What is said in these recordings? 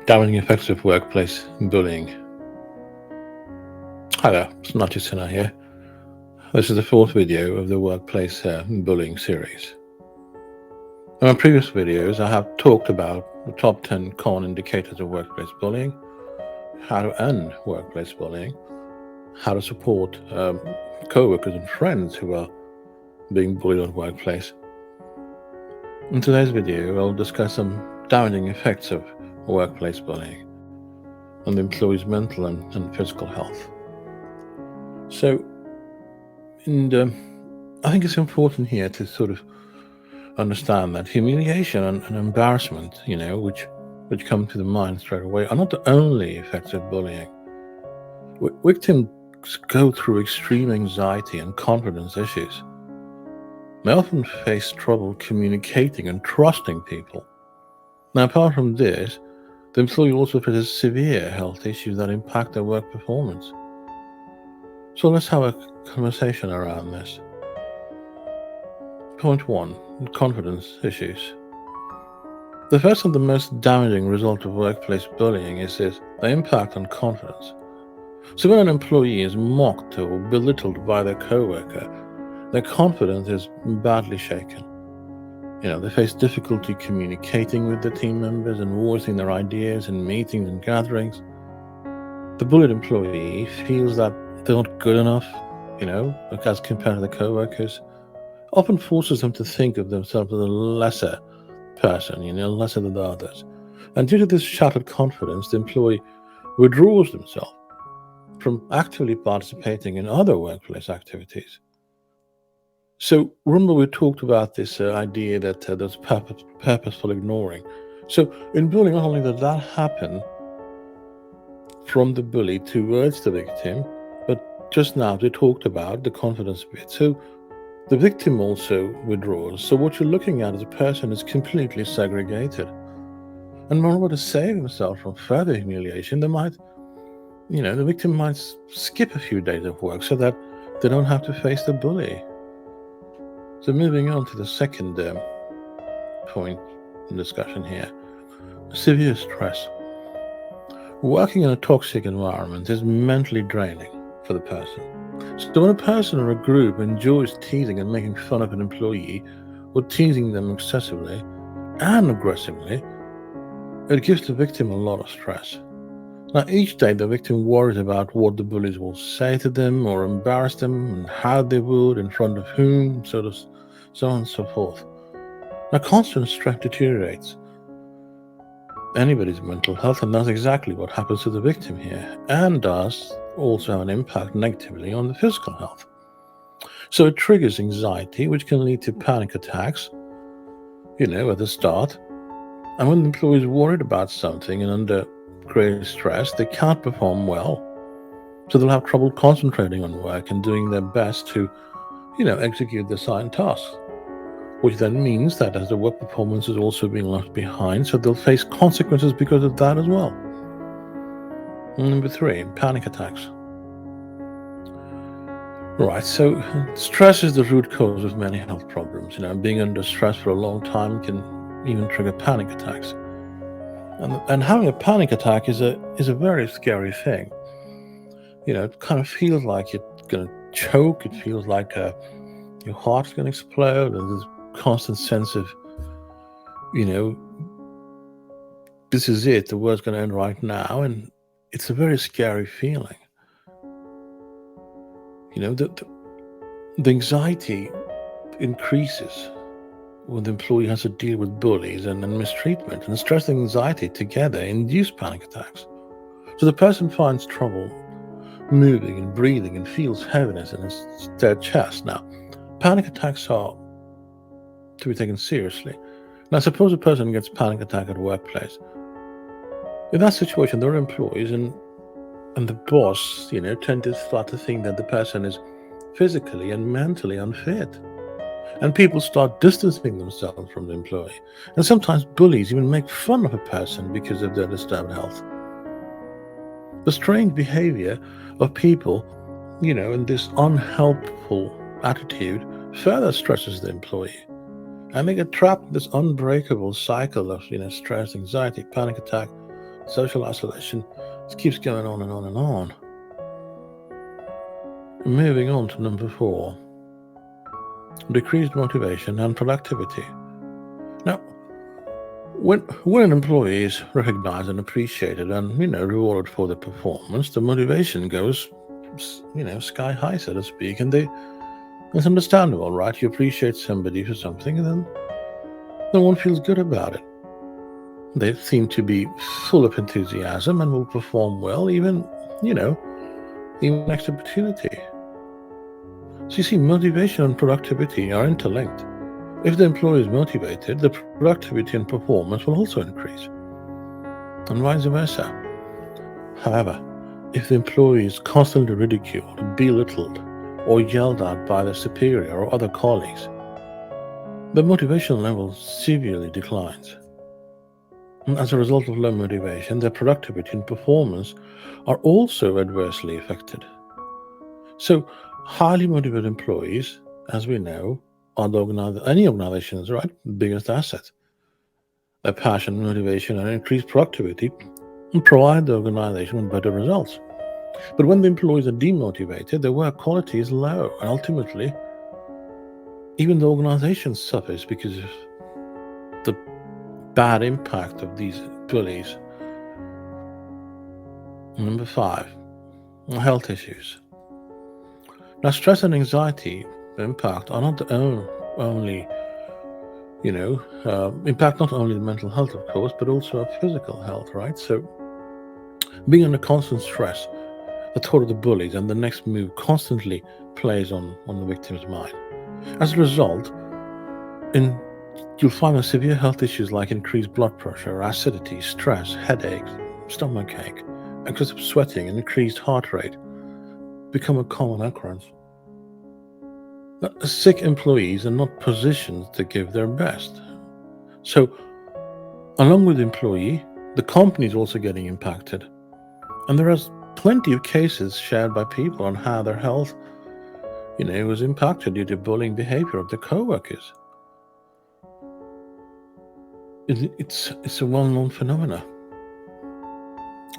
Damaging effects of workplace bullying. Hi there, it's Nachi Sinha here. This is the fourth video of the workplace bullying series. In my previous videos, I have talked about the top 10 common indicators of workplace bullying, how to end workplace bullying, how to support co-workers and friends who are being bullied at workplace. In today's video, I'll discuss some damaging effects of workplace bullying on the employee's mental and physical health. So, I think it's important here to sort of understand that humiliation and embarrassment, which come to the mind straight away, are not the only effects of bullying. Victims go through extreme anxiety and confidence issues. They often face trouble communicating and trusting people. Now, apart from this, the employee also faces severe health issues that impact their work performance. So let's have a conversation around this. Point 1. Confidence issues. The first and the most damaging result of workplace bullying is the impact on confidence. So when an employee is mocked or belittled by their co-worker, their confidence is badly shaken. They face difficulty communicating with the team members and voicing their ideas in meetings and gatherings. The bullied employee feels that they're not good enough, as compared to the co-workers. Often forces them to think of themselves as a lesser person, lesser than the others. And due to this shattered confidence, the employee withdraws themselves from actively participating in other workplace activities. So remember we talked about this idea that there's purposeful ignoring. So in bullying, not only does that happen from the bully towards the victim, but just now we talked about the confidence bit. So the victim also withdraws. So what you're looking at as a person is completely segregated. And moreover, to save himself from further humiliation, the victim might skip a few days of work so that they don't have to face the bully. So moving on to the second point in discussion here, severe stress. Working in a toxic environment is mentally draining for the person. So when a person or a group enjoys teasing and making fun of an employee, or teasing them excessively and aggressively, it gives the victim a lot of stress. Now, each day the victim worries about what the bullies will say to them or embarrass them and how they would, in front of whom, so on and so forth. Now, constant stress deteriorates anybody's mental health, and that's exactly what happens to the victim here, and does also have an impact negatively on the physical health. So it triggers anxiety, which can lead to panic attacks, at the start. And when the employee is worried about something and under great stress, they can't perform well. So they'll have trouble concentrating on work and doing their best to, execute the assigned tasks, which then means that as the work performance is also being left behind, so they'll face consequences because of that as well. Number 3, panic attacks. Right, so stress is the root cause of many health problems. Being under stress for a long time can even trigger panic attacks. And having a panic attack is a very scary thing. It kind of feels like you're going to choke. It feels like your heart's going to explode. There's this constant sense of, this is it. The world's going to end right now. And it's a very scary feeling. The anxiety increases when the employee has to deal with bullies and mistreatment, and stress and anxiety together induce panic attacks. So the person finds trouble moving and breathing and feels heaviness in their chest. Now, panic attacks are to be taken seriously. Now, suppose a person gets panic attack at a workplace. In that situation, there are employees and the boss, tend to start to think that the person is physically and mentally unfit. And people start distancing themselves from the employee. And sometimes bullies even make fun of a person because of their disturbed health. The strange behavior of people, in this unhelpful attitude further stresses the employee. And they get trapped in this unbreakable cycle of, stress, anxiety, panic attack, social isolation. It keeps going on and on and on. Moving on to number 4, decreased motivation and productivity. Now, when an employee is recognized and appreciated and rewarded for their performance, the motivation goes sky high, so to speak, and it's understandable, right? You appreciate somebody for something, and then one feels good about it. They seem to be full of enthusiasm and will perform well, even next opportunity. So you see, motivation and productivity are interlinked. If the employee is motivated, the productivity and performance will also increase, and vice versa. However, if the employee is constantly ridiculed, belittled, or yelled at by their superior or other colleagues, the motivation level severely declines. And as a result of low motivation, their productivity and performance are also adversely affected. So, highly motivated employees, as we know, are any organization's biggest asset. Their passion, motivation, and increased productivity provide the organization with better results. But when the employees are demotivated, their work quality is low, and ultimately, even the organization suffers because of the bad impact of these bullies. Number 5, health issues. Now, stress and anxiety impact are not only, impact not only the mental health, of course, but also our physical health, right? So, being under constant stress, the thought of the bullies and the next move constantly plays on the victim's mind. As a result, you'll find that severe health issues like increased blood pressure, acidity, stress, headaches, stomachache, excessive sweating, and increased heart rate become a common occurrence. Now, sick employees are not positioned to give their best. So, along with the employee, the company is also getting impacted. And there are plenty of cases shared by people on how their health, was impacted due to bullying behavior of their co-workers. It's a well-known phenomenon.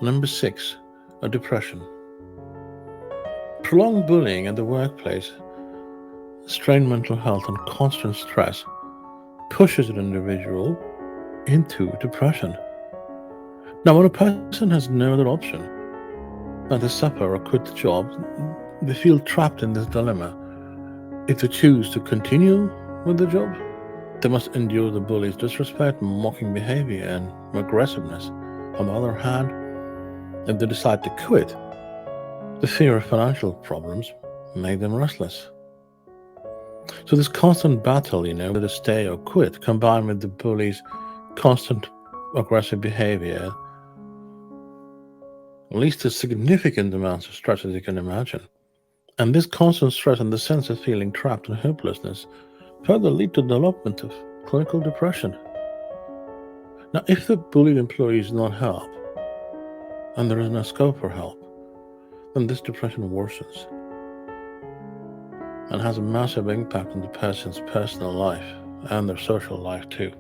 Number 6, a depression. Prolonged bullying at the workplace, strained mental health, and constant stress pushes an individual into depression. Now, when a person has no other option than to suffer or quit the job, they feel trapped in this dilemma. If they choose to continue with the job, they must endure the bully's disrespect, mocking behavior, and aggressiveness. On the other hand, if they decide to quit, the fear of financial problems make them restless. So this constant battle, whether to stay or quit, combined with the bully's constant aggressive behavior, leads to significant amounts of stress, as you can imagine. And this constant stress and the sense of feeling trapped and hopelessness further lead to the development of clinical depression. Now, if the bullied employee is not helped, and there is no scope for help, then this depression worsens and has a massive impact on the person's personal life and their social life too.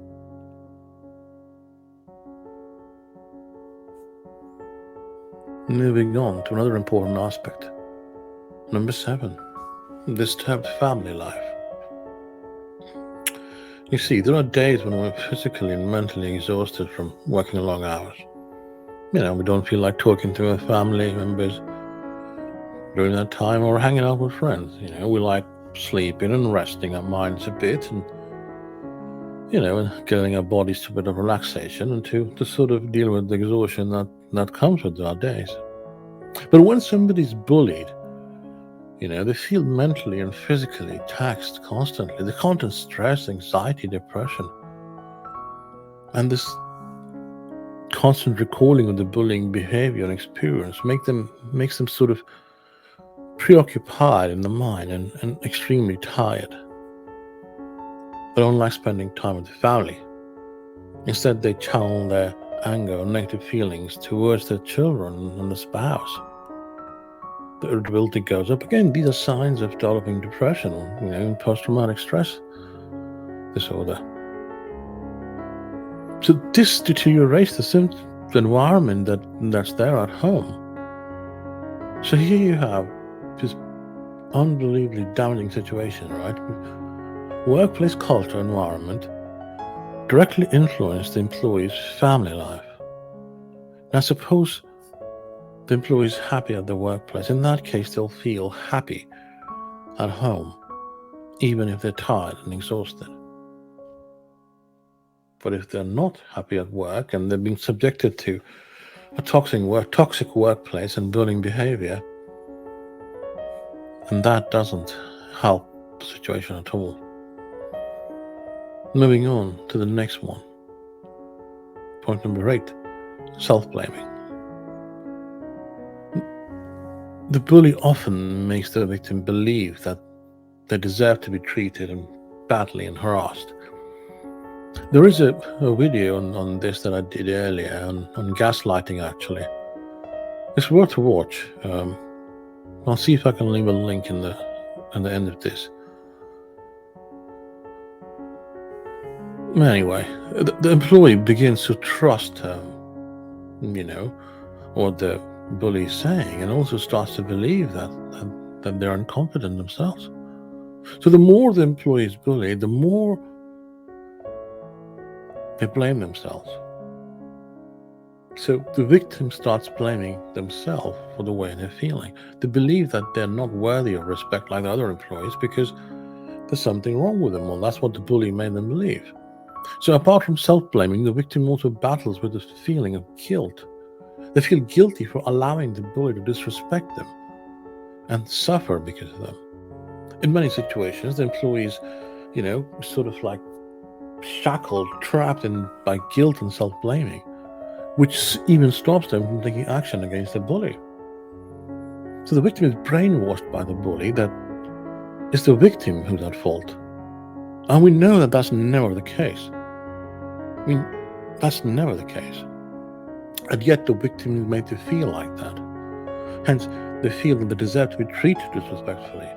Moving on to another important aspect. Number 7, disturbed family life. You see, there are days when we're physically and mentally exhausted from working long hours. We don't feel like talking to our family members during that time or hanging out with friends. We like sleeping and resting our minds a bit and getting our bodies to a bit of relaxation and to sort of deal with the exhaustion that comes with our days. But when somebody's bullied, they feel mentally and physically taxed constantly. The constant stress, anxiety, depression, and this constant recalling of the bullying behavior and experience makes them sort of preoccupied in the mind and extremely tired. They don't like spending time with the family. Instead, they channel their anger or negative feelings towards their children and the spouse. The irritability goes up. Again, these are signs of developing depression, and post-traumatic stress disorder. So this deteriorates the environment that's there at home. So here you have this unbelievably damaging situation, right? Workplace culture environment directly influence the employee's family life. Now, suppose the employee is happy at the workplace. In that case, they'll feel happy at home, even if they're tired and exhausted. But if they're not happy at work and they're being subjected to a toxic workplace and bullying behavior, and that doesn't help the situation at all. Moving on to the next one. Point number 8, self-blaming. The bully often makes the victim believe that they deserve to be treated and badly and harassed. There is a video on this that I did earlier on gaslighting, actually. It's worth a watch. I'll see if I can leave a link in the end of this. Anyway, the employee begins to trust, what the bully is saying, and also starts to believe that they're incompetent themselves. So the more the employee is bullied, the more they blame themselves. So the victim starts blaming themselves for the way they're feeling. They believe that they're not worthy of respect like the other employees because there's something wrong with them. Well, that's what the bully made them believe. So apart from self-blaming, the victim also battles with the feeling of guilt. They feel guilty for allowing the bully to disrespect them and suffer because of them. In many situations, the employees, sort of like shackled, trapped by guilt and self-blaming, which even stops them from taking action against the bully. So the victim is brainwashed by the bully that it's the victim who's at fault. And we know that that's never the case. That's never the case. And yet the victim is made to feel like that. Hence, they feel that they deserve to be treated disrespectfully.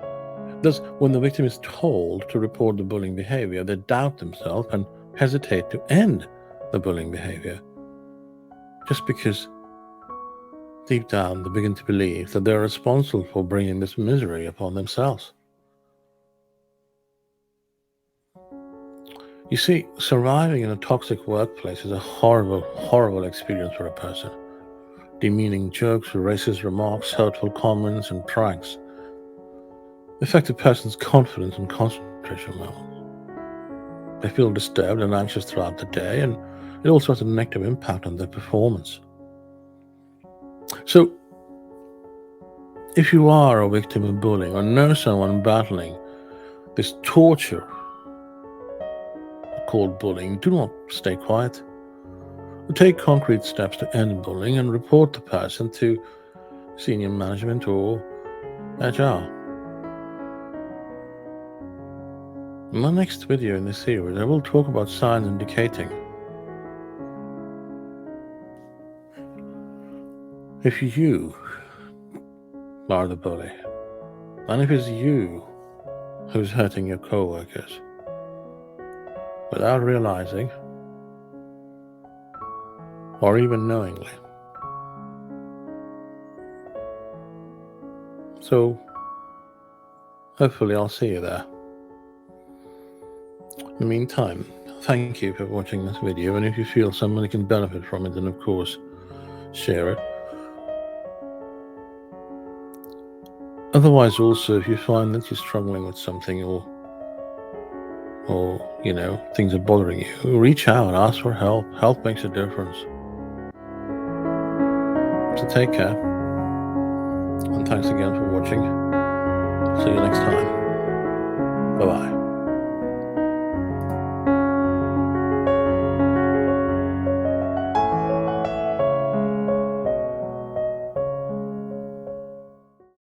Thus, when the victim is told to report the bullying behavior, they doubt themselves and hesitate to end the bullying behavior. Just because deep down they begin to believe that they're responsible for bringing this misery upon themselves. You see, surviving in a toxic workplace is a horrible, horrible experience for a person. Demeaning jokes, racist remarks, hurtful comments, and pranks affect a person's confidence and concentration levels. They feel disturbed and anxious throughout the day, and it also has a negative impact on their performance. So, if you are a victim of bullying or know someone battling this torture called bullying, do not stay quiet. Take concrete steps to end bullying and report the person to senior management or HR. In my next video in this series, I will talk about signs indicating if you are the bully, and if it's you who's hurting your co-workers without realizing or even knowingly. So, hopefully I'll see you there. In the meantime, thank you for watching this video, and if you feel somebody can benefit from it, then of course, share it. Otherwise, also, if you find that you're struggling with something or things are bothering you, reach out, ask for help. Help makes a difference. So take care, and thanks again for watching. See you next time.